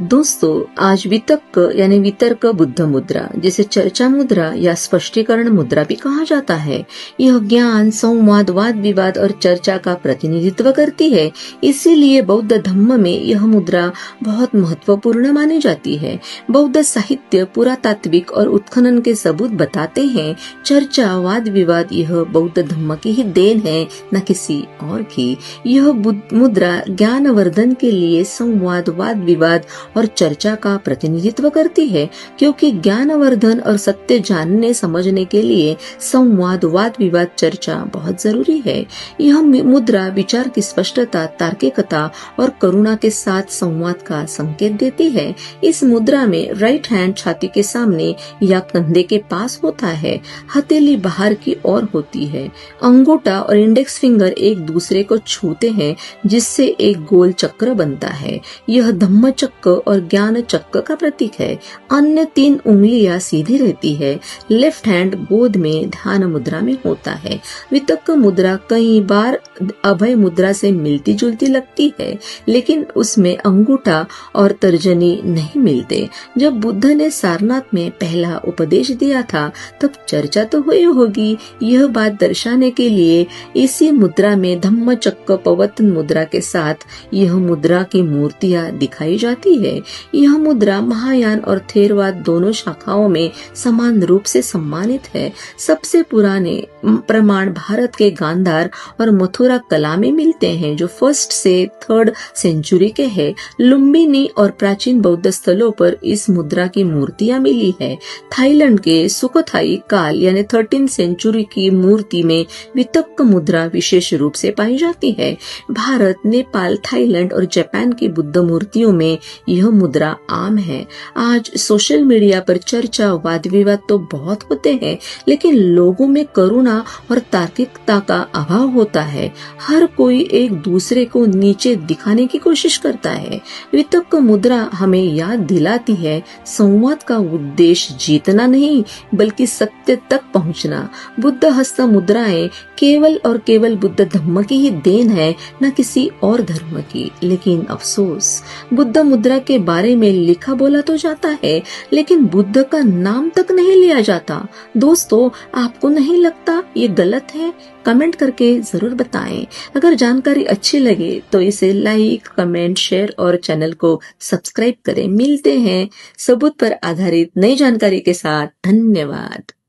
दोस्तों, आज वितर्क यानी वितर्क बुद्ध मुद्रा, जिसे चर्चा मुद्रा या स्पष्टीकरण मुद्रा भी कहा जाता है, यह ज्ञान, संवाद, वाद विवाद और चर्चा का प्रतिनिधित्व करती है। इसीलिए बौद्ध धम्म में यह मुद्रा बहुत महत्वपूर्ण मानी जाती है। बौद्ध साहित्य, पुरातात्विक और उत्खनन के सबूत बताते हैं, चर्चा, वाद विवाद यह बौद्ध धम्म की ही देन है, न किसी और की। यह मुद्रा ज्ञानवर्धन के लिए संवाद, वाद विवाद और चर्चा का प्रतिनिधित्व करती है, क्योंकि ज्ञानवर्धन और सत्य जानने समझने के लिए संवाद, वाद विवाद, चर्चा बहुत जरूरी है। यह मुद्रा विचार की स्पष्टता, तार्किकता और करुणा के साथ संवाद का संकेत देती है। इस मुद्रा में राइट हैंड छाती के सामने या कंधे के पास होता है, हथेली बाहर की ओर होती है, अंगूठा और इंडेक्स फिंगर एक दूसरे को छूते हैं, जिससे एक गोल चक्र बनता है। यह धम्म चक्र और ज्ञान चक्र का प्रतीक है। अन्य 3 उंगलियां सीधी रहती है। लेफ्ट हैंड गोद में ध्यान मुद्रा में होता है। वितर्क मुद्रा कई बार अभय मुद्रा से मिलती जुलती लगती है, लेकिन उसमें अंगूठा और तर्जनी नहीं मिलते। जब बुद्ध ने सारनाथ में पहला उपदेश दिया था, तब चर्चा तो हुई होगी। यह बात दर्शाने के लिए इसी मुद्रा में धम्म चक्र पवतन मुद्रा के साथ यह मुद्रा की मूर्तियां दिखाई जाती है। यह मुद्रा महायान और थेरवाद दोनों शाखाओं में समान रूप से सम्मानित है। सबसे पुराने प्रमाण भारत के गांधार और मथुरा कला में मिलते हैं, जो 1st से 3rd सेंचुरी के हैं। लुम्बिनी और प्राचीन बौद्ध स्थलों पर इस मुद्रा की मूर्तियां मिली है। थाईलैंड के सुखोथाई काल यानी 13th सेंचुरी की मूर्ति में वितर्क मुद्रा विशेष रूप से पाई जाती है। भारत, नेपाल, थाईलैंड और जापान की बुद्ध मूर्तियों में यह मुद्रा आम है। आज सोशल मीडिया पर चर्चा, वाद विवाद तो बहुत होते हैं, लेकिन लोगों में करुणा और तार्किकता का अभाव होता है। हर कोई एक दूसरे को नीचे दिखाने की कोशिश करता है। वितर्क मुद्रा हमें याद दिलाती है, संवाद का उद्देश्य जीतना नहीं, बल्कि सत्य तक पहुंचना। बुद्ध हस्त मुद्राएं केवल और केवल बुद्ध धम्म की ही देन है, न किसी और धर्म की। लेकिन अफसोस, बुद्ध मुद्रा के बारे में लिखा बोला तो जाता है, लेकिन बुद्ध का नाम तक नहीं लिया जाता। दोस्तों, आपको नहीं लगता ये गलत है? कमेंट करके जरूर बताएं। अगर जानकारी अच्छी लगे तो इसे लाइक, कमेंट, शेयर और चैनल को सब्सक्राइब करें। मिलते हैं सबूत पर आधारित नई जानकारी के साथ। धन्यवाद।